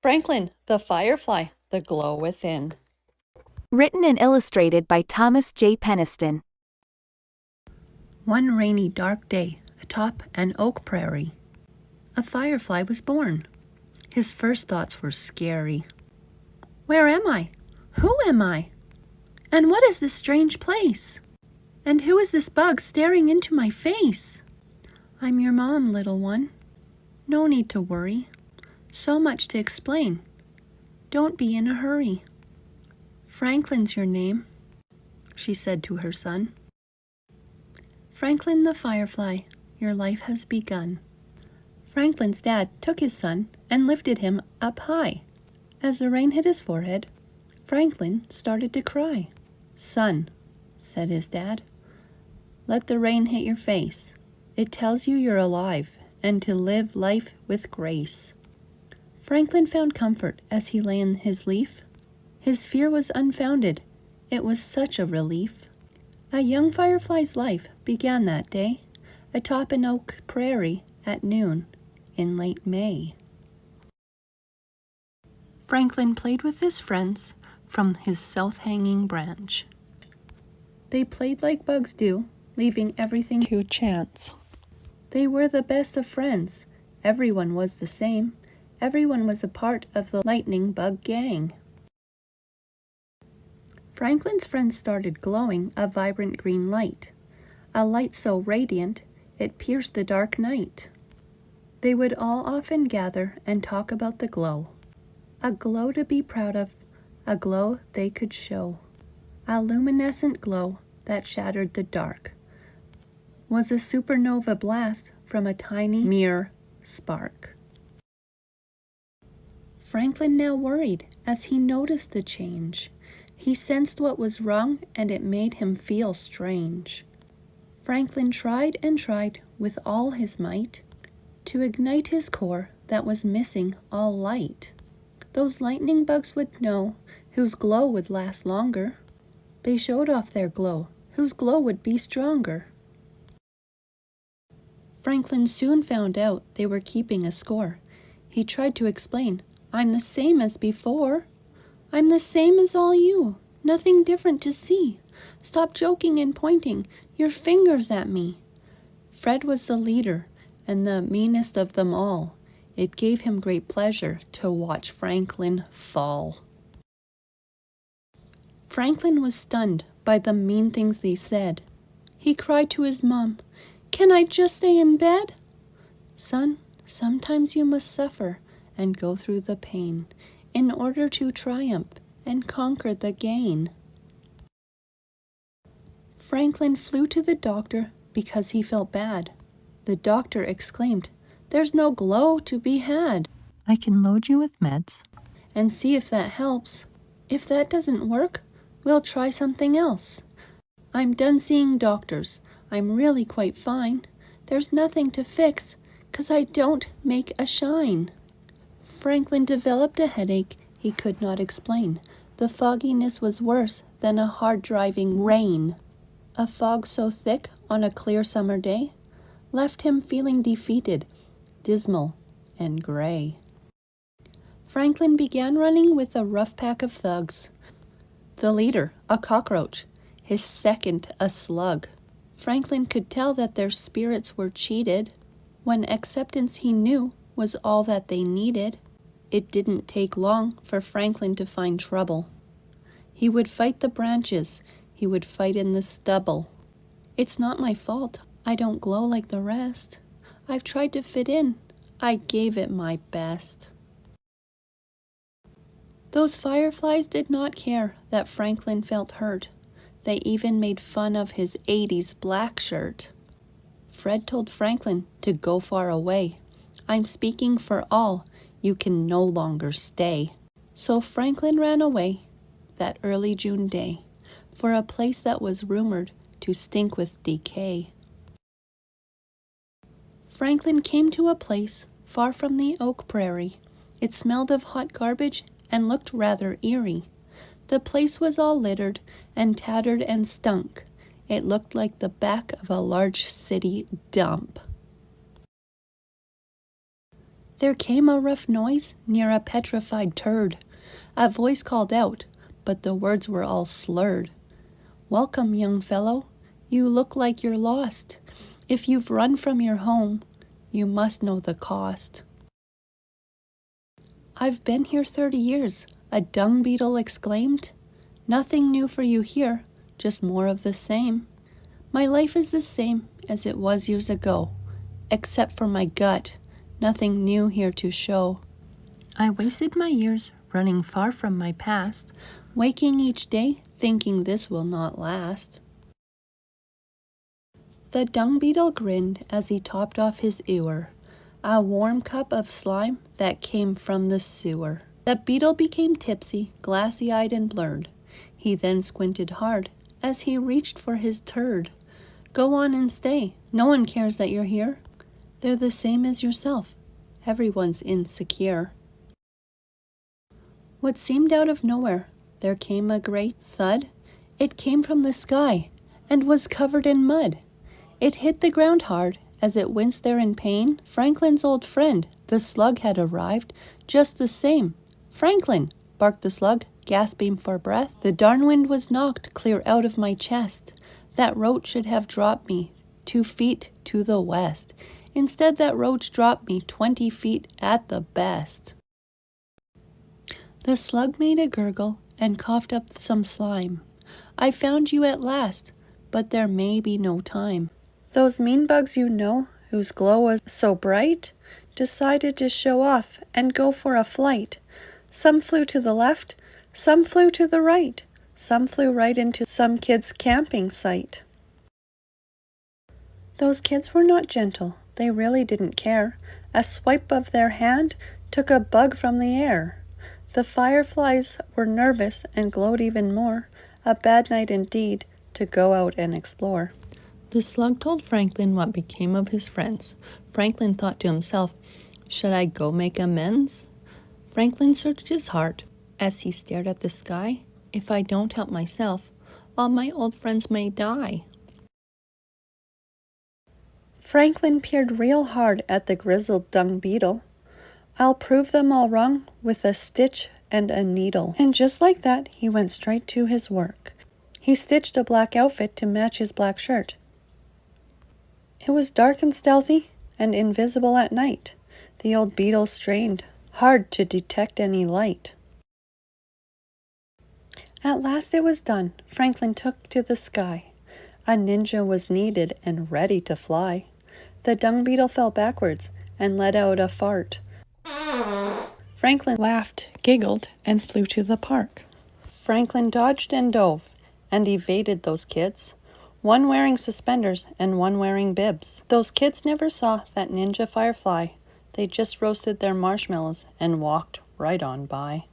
Franklin, the Firefly, the Glow Within. Written and illustrated by Thomas J. Penisten. One rainy, dark day, atop an oak prairie, a firefly was born. His first thoughts were scary. Where am I? Who am I? And what is this strange place? And who is this bug staring into my face? I'm your mom, little one. No need to worry. So much to explain. Don't be in a hurry. Franklin's your name, she said to her son. Franklin the Firefly, your life has begun. Franklin's dad took his son and lifted him up high. As the rain hit his forehead, Franklin started to cry. Son, said his dad, let the rain hit your face. It tells you you're alive and to live life with grace. Franklin found comfort as he lay in his leaf. His fear was unfounded. It was such a relief. A young firefly's life began that day, atop an oak prairie at noon in late May. Franklin played with his friends from his south-hanging branch. They played like bugs do, leaving everything to chance. They were the best of friends. Everyone was the same. Everyone was a part of the lightning bug gang. Franklin's friends started glowing a vibrant green light, a light so radiant it pierced the dark night. They would all often gather and talk about the glow, a glow to be proud of, a glow they could show. A luminescent glow that shattered the dark, was a supernova blast from a tiny mere spark. Franklin now worried as he noticed the change. He sensed what was wrong, and it made him feel strange. Franklin tried and tried with all his might to ignite his core that was missing all light. Those lightning bugs would know whose glow would last longer. They showed off their glow, whose glow would be stronger. Franklin soon found out they were keeping a score. He tried to explain, I'm the same as before. I'm the same as all you, nothing different to see. Stop joking and pointing your fingers at me. Fred was the leader and the meanest of them all. It gave him great pleasure to watch Franklin fall. Franklin was stunned by the mean things they said. He cried to his mom, Can I just stay in bed? Son, sometimes you must suffer and go through the pain in order to triumph and conquer the gain. Franklin flew to the doctor because he felt bad. The doctor exclaimed, There's no glow to be had. I can load you with meds and see if that helps. If that doesn't work, we'll try something else. I'm done seeing doctors. I'm really quite fine. There's nothing to fix, 'cause I don't make a shine. Franklin developed a headache he could not explain. The fogginess was worse than a hard-driving rain. A fog so thick on a clear summer day left him feeling defeated, dismal, and gray. Franklin began running with a rough pack of thugs. The leader, a cockroach, his second a slug. Franklin could tell that their spirits were cheated when acceptance he knew was all that they needed. It didn't take long for Franklin to find trouble. He would fight the branches, he would fight in the stubble. It's not my fault, I don't glow like the rest. I've tried to fit in, I gave it my best. Those fireflies did not care that Franklin felt hurt. They even made fun of his '80s black shirt. Fred told Franklin to go far away. I'm speaking for all. You can no longer stay. So Franklin ran away that early June day for a place that was rumored to stink with decay. Franklin came to a place far from the oak prairie. It smelled of hot garbage and looked rather eerie. The place was all littered and tattered and stunk. It looked like the back of a large city dump. There came a rough noise near a petrified turd. A voice called out, but the words were all slurred. Welcome, young fellow. You look like you're lost. If you've run from your home, you must know the cost. I've been here 30 years, a dung beetle exclaimed. Nothing new for you here, just more of the same. My life is the same as it was years ago, except for my gut, nothing new here to show. I wasted my years running far from my past, waking each day thinking this will not last. The dung beetle grinned as he topped off his ewer, a warm cup of slime that came from the sewer. The beetle became tipsy, glassy-eyed and blurred. He then squinted hard as he reached for his turd. Go on and stay. No one cares that you're here. They're the same as yourself. Everyone's insecure. What seemed out of nowhere, there came a great thud. It came from the sky and was covered in mud. It hit the ground hard as it winced there in pain. Franklin's old friend, the slug, had arrived just the same. Franklin, barked the slug, gasping for breath. The darn wind was knocked clear out of my chest. That roach should have dropped me 2 feet to the west. Instead, that roach dropped me 20 feet at the best. The slug made a gurgle and coughed up some slime. I found you at last, but there may be no time. Those mean bugs you know, whose glow was so bright, decided to show off and go for a flight. Some flew to the left, some flew to the right, some flew right into some kid's camping site. Those kids were not gentle, they really didn't care. A swipe of their hand took a bug from the air. The fireflies were nervous and glowed even more. A bad night indeed to go out and explore. The slug told Franklin what became of his friends. Franklin thought to himself, should I go make amends? Franklin searched his heart as he stared at the sky. If I don't help myself, all my old friends may die. Franklin peered real hard at the grizzled dung beetle. I'll prove them all wrong with a stitch and a needle. And just like that, he went straight to his work. He stitched a black outfit to match his black shirt. It was dark and stealthy and invisible at night. The old beetle strained hard to detect any light. At last it was done. Franklin took to the sky. A ninja was needed and ready to fly. The dung beetle fell backwards and let out a fart. Franklin laughed, giggled, and flew to the park. Franklin dodged and dove and evaded those kids. One wearing suspenders and one wearing bibs. Those kids never saw that ninja firefly. They just roasted their marshmallows and walked right on by.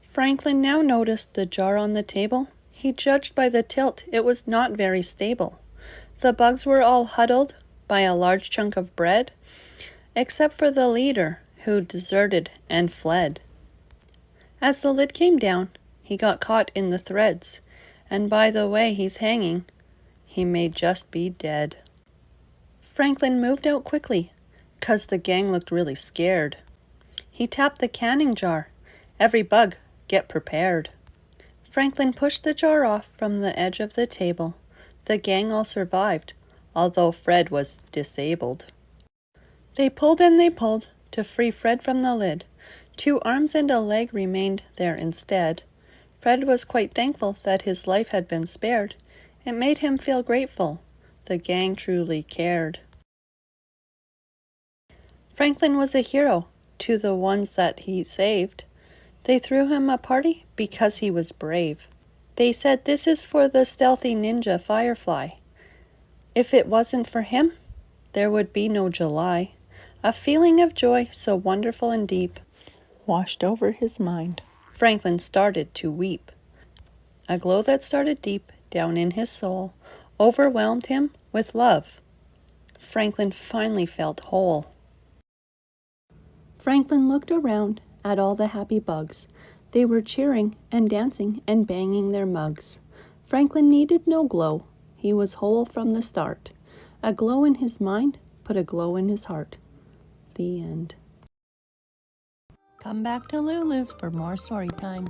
Franklin now noticed the jar on the table. He judged by the tilt it was not very stable. The bugs were all huddled by a large chunk of bread, except for the leader, who deserted and fled. As the lid came down, he got caught in the threads. And by the way he's hanging, he may just be dead. Franklin moved out quickly, 'cause the gang looked really scared. He tapped the canning jar. Every bug, get prepared. Franklin pushed the jar off from the edge of the table. The gang all survived, although Fred was disabled. They pulled and they pulled to free Fred from the lid. 2 arms and a leg remained there instead. Fred was quite thankful that his life had been spared. It made him feel grateful. The gang truly cared. Franklin was a hero to the ones that he saved. They threw him a party because he was brave. They said, this is for the stealthy ninja firefly. If it wasn't for him, there would be no July. A feeling of joy so wonderful and deep washed over his mind. Franklin started to weep. A glow that started deep down in his soul overwhelmed him with love. Franklin finally felt whole. Franklin looked around at all the happy bugs. They were cheering and dancing and banging their mugs. Franklin needed no glow. He was whole from the start. A glow in his mind put a glow in his heart. The end. Come back to Lulu's for more story time.